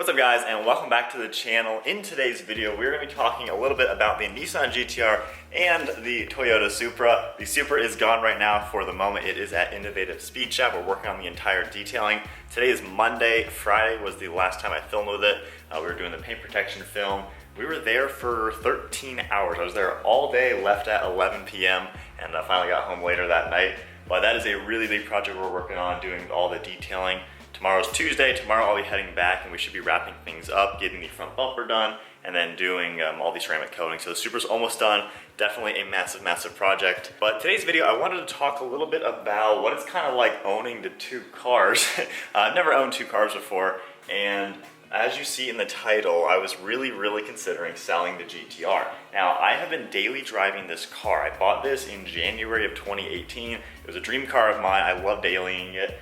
What's up guys, and welcome back to the channel. In today's video, we're going to be talking a little bit about the Nissan GT-R and the Toyota Supra. The Supra is gone right now for the moment. It is at Innovative Speed Shop. We're working on the entire detailing. Today is Monday. Friday was the last time I filmed with it. We were doing the paint protection film. We were there for 13 hours. I was there all day, left at 11 p.m. and finally got home later that night. But that is a really big project we're working on, doing all the detailing. Tomorrow's Tuesday. Tomorrow I'll be heading back and we should be wrapping things up, getting the front bumper done, and then doing all the ceramic coating. So the Supra's almost done. Definitely a massive project. But today's video, I wanted to talk a little bit about what it's kind of like owning the two cars. I've never owned two cars before, and as you see in the title, I was really considering selling the GT-R. Now, I have been daily driving this car. I bought this in January of 2018. It was a dream car of mine. I love dailying it.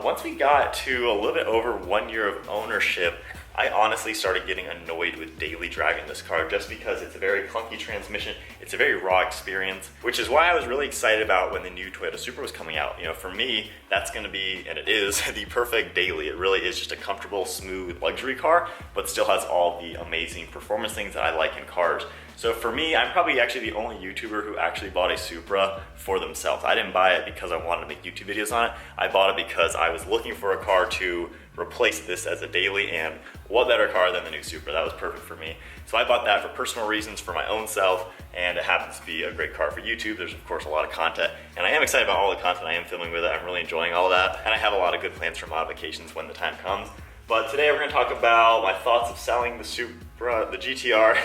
Once we got to a little bit over 1 year of ownership, I honestly started getting annoyed with daily driving this car just because it's a very clunky transmission. It's a very raw experience, which is why I was really excited about when the new Toyota Supra was coming out. You know, for me, that's gonna be, and it is, the perfect daily. It really is just a comfortable, smooth luxury car, but still has all the amazing performance things that I like in cars. So for me, I'm probably actually the only YouTuber who actually bought a Supra for themselves. I didn't buy it because I wanted to make YouTube videos on it. I bought it because I was looking for a car to replace this as a daily, and what better car than the new Supra? That was perfect for me. So I bought that for personal reasons, for my own self, and it happens to be a great car for YouTube. There's of course a lot of content, and I am excited about all the content I am filming with it. I'm really enjoying all of that, and I have a lot of good plans for modifications when the time comes. But today we're going to talk about my thoughts of selling the Supra, the GT-R,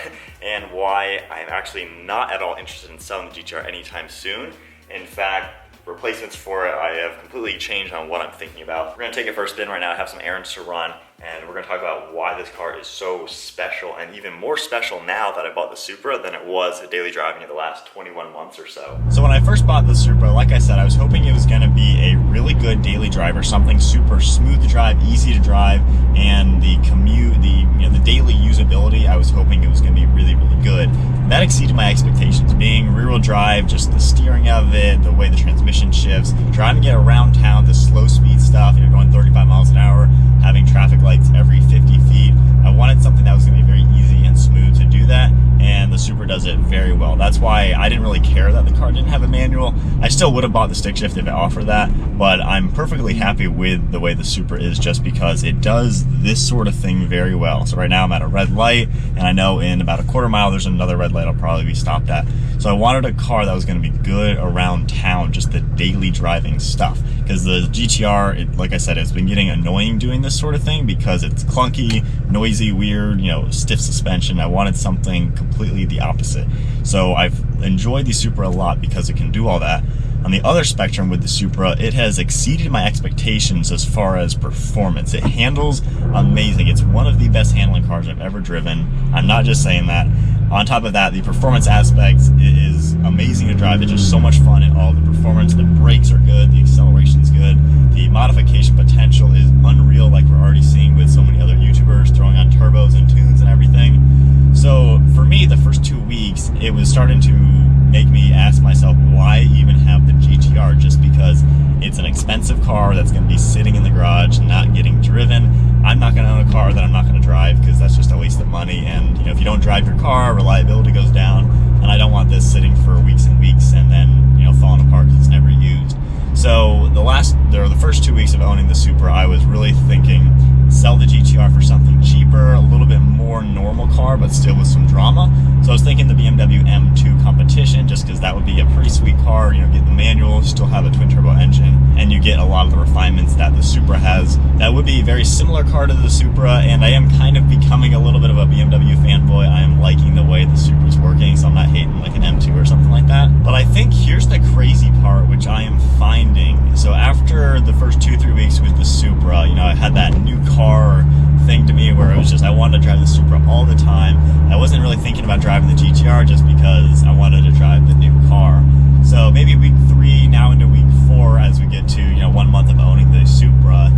and why I'm actually not at all interested in selling the GT-R anytime soon. In fact, replacements for it, I have completely changed on what I'm thinking about. We're going to take it for a spin right now, have some errands to run, and we're going to talk about why this car is so special, and even more special now that I bought the Supra than it was daily driving in the last 21 months or so. So when I first bought the Supra, like I said, I was hoping it was going to be a really good daily driver, something super smooth to drive, easy to drive, and the commute, the daily usability, I was hoping it was going to be really good. And that exceeded my expectations. Being rear-wheel drive, just the steering of it, the way the transmission shifts, driving it around town, the slow speed stuff, going 35 miles an hour, having traffic lights every 50 feet. I wanted something that was going to be very easy and smooth to do that, and the Supra does it very well. That's why I didn't really care that the car didn't have a manual. I still would have bought the stick shift if it offered that, but I'm perfectly happy with the way the Supra is just because it does this sort of thing very well. So right now I'm at a red light, and I know in about a quarter mile there's another red light I'll probably be stopped at. So I wanted a car that was going to be good around town, just the daily driving stuff. Because the GT-R, like I said, it's been getting annoying doing this sort of thing because it's clunky, noisy, weird, stiff suspension. I wanted something completely the opposite. So I've enjoyed the Supra a lot because it can do all that. On the other spectrum with the Supra, it has exceeded my expectations as far as performance. It handles amazing. It's one of the best handling cars I've ever driven. I'm not just saying that. On top of that, the performance aspects is amazing to drive. It's just so much fun in all the performance. The brakes are good, the acceleration's good. The modification potential is unreal, like we're already seeing with so many other YouTubers throwing on turbos and tunes and everything. So for me, the first 2 weeks, it was starting to make me ask myself, why even have the GT-R? Just because it's an expensive car that's going to be sitting in the garage, not getting driven. I'm not going to own a car that I'm not going to drive because that's just a waste of money. And if you don't drive your car, reliability goes down. And I don't want this sitting for weeks and weeks and then falling apart because it's never used. So the first 2 weeks of owning the Supra, I was really thinking, sell the GT-R for something cheaper, a little bit more normal car, but still with some drama. So I was thinking the BMW M2 Competition, just because that would be a pretty sweet car. Get the manual, still have a twin turbo engine, and you get a lot of the refinements that the Supra has. That would be a very similar car to the Supra, and I am kind of becoming a little bit of a BMW fanboy. I am liking the way the Supra's working, so I'm not hating like an M2 or something like that. But I think here's the crazy part, which I am finding. So after the first 2-3 weeks with the Supra, I had that new car thing to me where it was just, I wanted to drive the Supra all the time. I wasn't really thinking about driving the GT-R just because I wanted to drive the new car. So maybe week 3, now into week 4, as we get to 1 month of owning the Supra,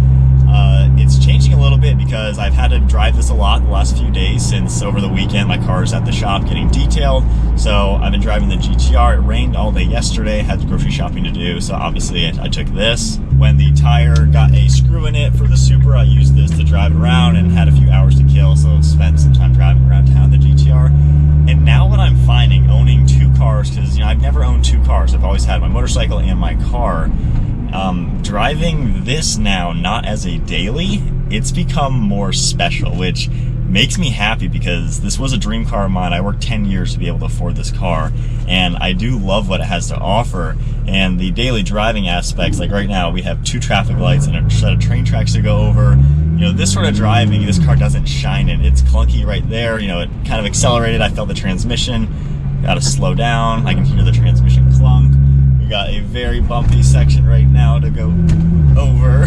it's changing a little bit because I've had to drive this a lot the last few days since over the weekend my car is at the shop getting detailed. So I've been driving the GT-R. It rained all day yesterday, had grocery shopping to do, so obviously I took this. When the tire got a screw in it for the Supra, I used this to drive around and had a few hours to motorcycle and my car. Driving this now, not as a daily, it's become more special, which makes me happy because this was a dream car of mine. I worked 10 years to be able to afford this car, and I do love what it has to offer. And the daily driving aspects, like right now, we have 2 traffic lights and a set of train tracks to go over. You know, this sort of driving, this car doesn't shine in. It's clunky right there. You know, it kind of accelerated. I felt the transmission. Got to slow down. I can hear the transmission clunk. We got a very bumpy section right now to go over.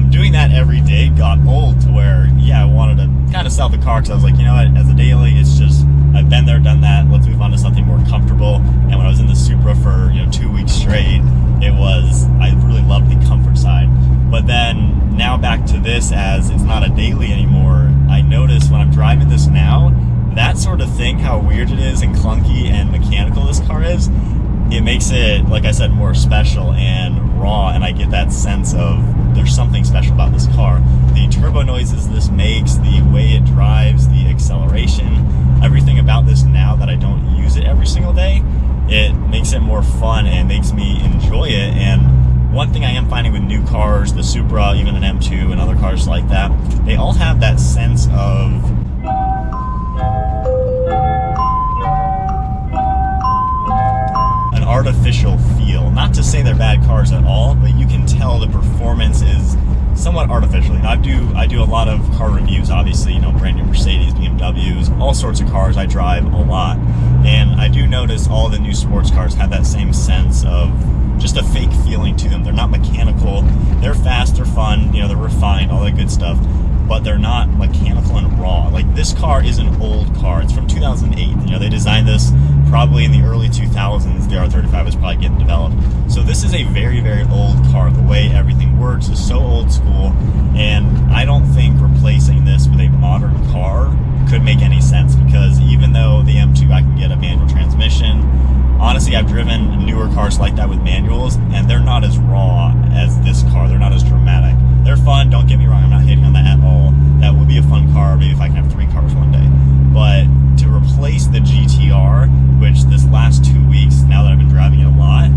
Doing that every day got old to where, yeah, I wanted to kind of sell the car because I was like, you know what, as a daily, it's just, I've been there, done that, let's move on to something more comfortable. And when I was in the Supra for, 2 weeks straight, I really loved the comfort side. But then now back to this, as it's not a daily anymore, I notice when I'm driving this now, that sort of thing, how weird it is and clunky and mechanical this car is, it makes it, like I said, more special and raw, and I get that sense of there's something special about this car. The turbo noises this makes, the way it drives, the acceleration, everything about this now that I don't use it every single day, it makes it more fun and makes me enjoy it. And one thing I am finding with new cars, the Supra, even an M2 and other cars like that, they all have that sense of artificial feel. Not to say they're bad cars at all, but you can tell the performance is somewhat artificial. I do a lot of car reviews, obviously, brand new Mercedes, BMWs, all sorts of cars. I drive a lot, and I do notice all the new sports cars have that same sense of just a fake feeling to them. They're not mechanical. They're fast, they're fun, they're refined, all that good stuff, but they're not mechanical and raw. Like, this car is an old car. It's from 2008. They designed this probably in the early 2000s. The R35 was probably getting developed. So this is a very, very old car. The way everything works is so old school, and I don't think replacing this with a modern car could make any sense, because even though the M2, I can get a manual transmission, honestly, I've driven newer cars like that with manuals, and they're not as raw as this car. They're not as dramatic. They're fun, don't get me wrong, I'm not hating on that at all. That would be a fun car, maybe if I can have 3 cars one day. But to replace the GT-R, which this last 2 weeks, now that I've been driving it a lot,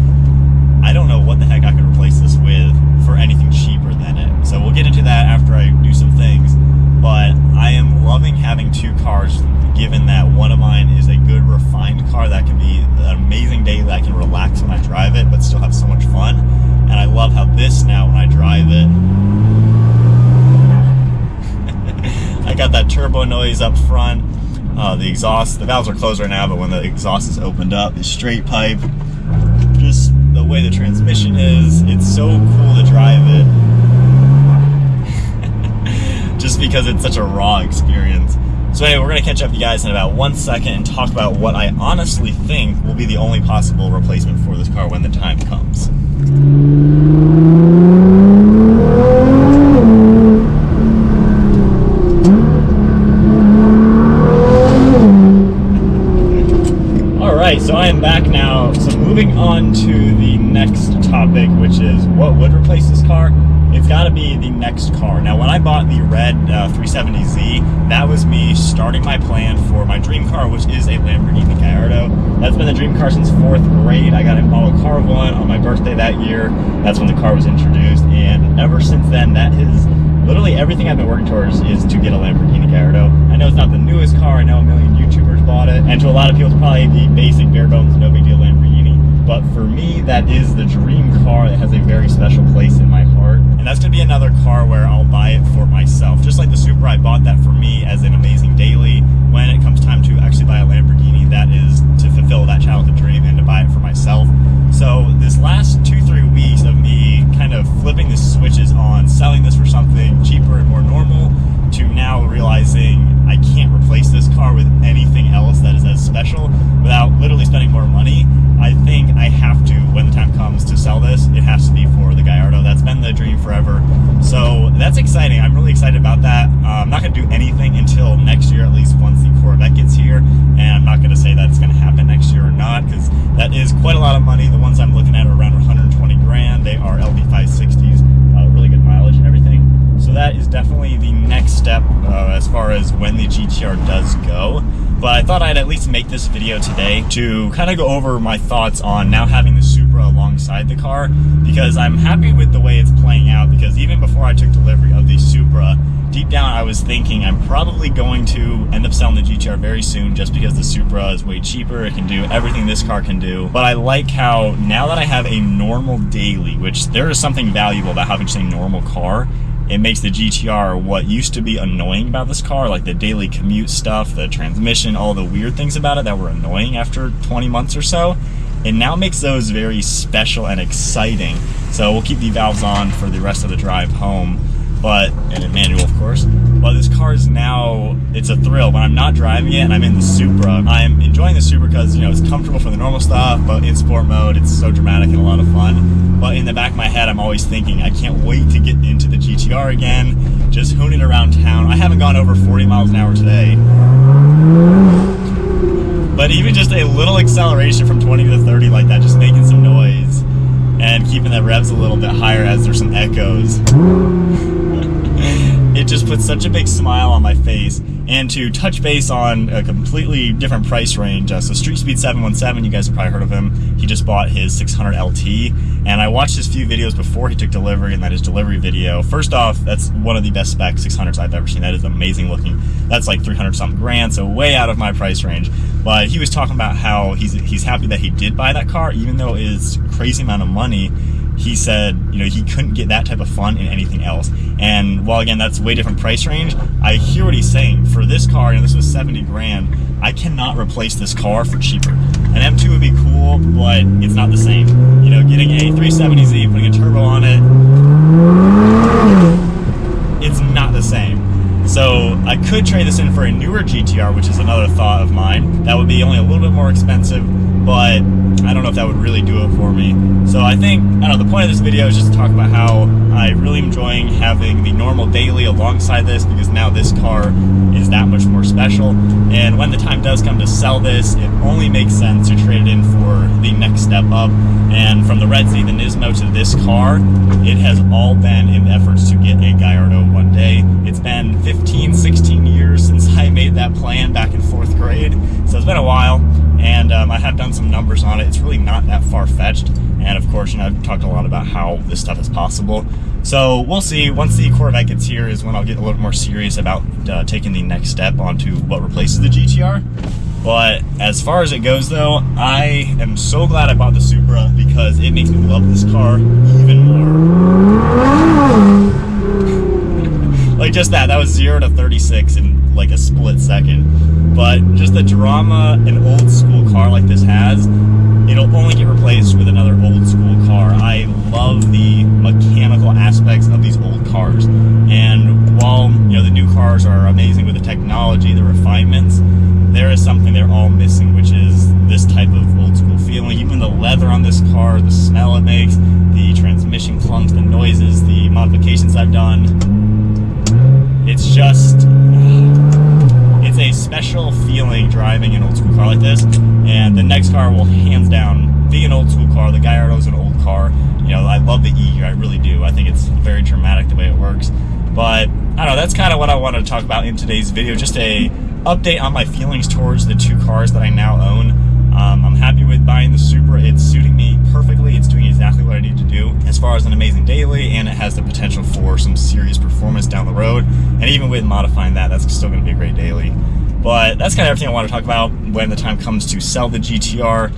I don't know what the heck I could replace this with for anything cheaper than it. So we'll get into that after I do some things. But I am loving having 2 cars, given that one of mine is a good refined car that can be an amazing day that I can relax when I drive it, but still have so much fun. And I love how this now, when I drive it, I got that turbo noise up front. The exhaust, the valves are closed right now, but when the exhaust is opened up, the straight pipe, just the way the transmission is, it's so cool to drive it. Just because it's such a raw experience. So anyway, we're going to catch up with you guys in about 1 second and talk about what I honestly think will be the only possible replacement for this car when the time comes. Alright, so I am back now. So moving on to the next topic, which is what would replace this car. It's got to be the next car. Now, when I bought the red 370Z, that was me starting my plan for my dream car, which is a Lamborghini Gallardo. That's been the dream car since 4th grade. I got an Apollo Car 1 on my birthday that year. That's when the car was introduced, and ever since then, that is literally everything I've been working towards is to get a Lamborghini Gallardo. I know it's not the newest car. I know a million YouTubers bought it, and to a lot of people, it's probably the basic, bare bones, no big deal Lamborghini. But for me, that is the dream car that has a very special place in my heart. And that's going to be another car where I'll buy it for myself. Just like the Supra, I bought that for me as an amazing daily. When it comes time to actually buy a Lamborghini, that is to fulfill that childhood dream and to buy it for myself. So this last 2-3 weeks of me kind of flipping the switches on selling this for something cheaper and more normal, to now realizing I can't replace this car with anything else that is as special without literally spending more money. I think I have to, when the time comes to sell this, it has to be for the Gallardo. That's been the dream forever. So that's exciting. I'm really excited about that. I'm not going to do anything until next year, at least once the Corvette gets here. And I'm not going to say that it's going to happen next year or not, because that is quite a lot of money. The ones I'm looking at are around 120 grand. They are LB560s, really good mileage and everything. So that is definitely the next step as far as when the GT-R does go. but I thought I'd at least make this video today to kind of go over my thoughts on now having the Supra alongside the car, because I'm happy with the way it's playing out. Because even before I took delivery of the Supra, deep down I was thinking I'm probably going to end up selling the GT-R very soon, just because the Supra is way cheaper. It can do everything this car can do. But I like how now that I have a normal daily, which there is something valuable about having just a normal car, it makes the GT-R what used to be annoying about this car, like the daily commute stuff, the transmission, all the weird things about it that were annoying after 20 months or so. It now makes those very special and exciting. So we'll keep the valves on for the rest of the drive home, and in manual of course. But this car is now, it's a thrill. When I'm not driving it and I'm in the Supra, I'm enjoying the Supra because, you know, it's comfortable for the normal stuff, but in sport mode, it's so dramatic and a lot of fun. But in the back of my head, I'm always thinking, I can't wait to get into the GT-R again, just hooning it around town. I haven't gone over 40 miles an hour today, but even just a little acceleration from 20 to 30 like that, just making some noise and keeping the revs a little bit higher as there's some echoes. It just puts such a big smile on my face. And to touch base on a completely different price range, so Street Speed 717, you guys have probably heard of him. He just bought his 600 LT, and I watched his few videos before he took delivery, and that is delivery video. First off, that's one of the best spec 600s I've ever seen. That is amazing looking. That's like 300 something grand, so way out of my price range. But he was talking about how he's happy that he did buy that car, even though it is a crazy amount of money. He said, you know, he couldn't get that type of fun in anything else. And while again, that's way different price range, I hear what he's saying. For this car, and this was 70 grand, I cannot replace this car for cheaper. An M2 would be cool, but it's not the same. You know, getting a 370Z, putting a turbo on it, it's not the same. So I could trade this in for a newer GT-R, which is another thought of mine. That would be only a little bit more expensive, but I don't know if that would really do it for me. So I think, I don't know, the point of this video is just to talk about how I'm really enjoying having the normal daily alongside this, because now this car is that much more special. And when the time does come to sell this, it only makes sense to trade it in for the next step up. And from the Red Z, the Nismo, to this car, it has all been in efforts to get a Gallardo one day. It's been 15, 16 years since I made that plan back in 4th grade. So it's been a while. And I have done some numbers on it. It's really not that far-fetched. And of course, you know, I've talked a lot about how this stuff is possible. So we'll see. Once the Corvette gets here is when I'll get a little more serious about taking the next step onto what replaces the GT-R. But as far as it goes though, I am so glad I bought the Supra, because it makes me love this car even more. Like just that was 0 to 36 in like a split second. But just the drama an old school car like this has, it'll only get replaced with another old school car. I love the mechanical aspects of these old cars. And while, you know, the new cars are amazing with the technology, the refinements, there is something they're all missing, which is this type of old school feeling. Even the leather on this car, the smell it makes, the transmission clunks, the noises, the modifications I've done. It's just, it's a special feeling driving an old school car like this. And the next car will hands down be an old school car. The Gallardo is an old car. You know, I love the E here, I really do. I think it's very dramatic the way it works. But I don't know, that's kind of what I wanted to talk about in today's video. Just a update on my feelings towards the two cars that I now own. I'm happy with buying the Supra. It's suiting me perfectly. It's doing exactly what I need to do as far as an amazing daily, and it has the potential for some serious performance down the road. And even with modifying that, that's still going to be a great daily. But that's kind of everything I want to talk about when the time comes to sell the GT-R.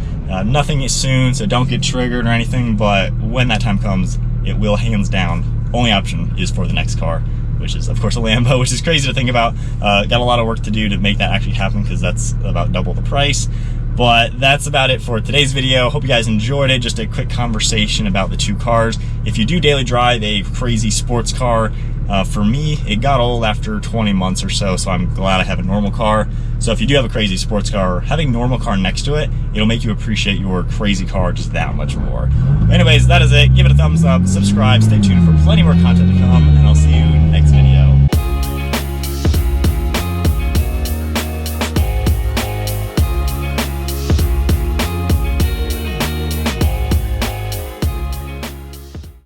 Nothing is soon, so don't get triggered or anything, but when that time comes, it will hands down. Only option is for the next car, which is of course a Lambo, which is crazy to think about. Got a lot of work to do to make that actually happen, because that's about double the price. But that's about it for today's video. Hope you guys enjoyed it. Just a quick conversation about the two cars. If you do daily drive a crazy sports car, for me, it got old after 20 months or so, so I'm glad I have a normal car. So if you do have a crazy sports car, having a normal car next to it, it'll make you appreciate your crazy car just that much more. Anyways, that is it. Give it a thumbs up, subscribe, stay tuned for plenty more content to come, and I'll see you next video.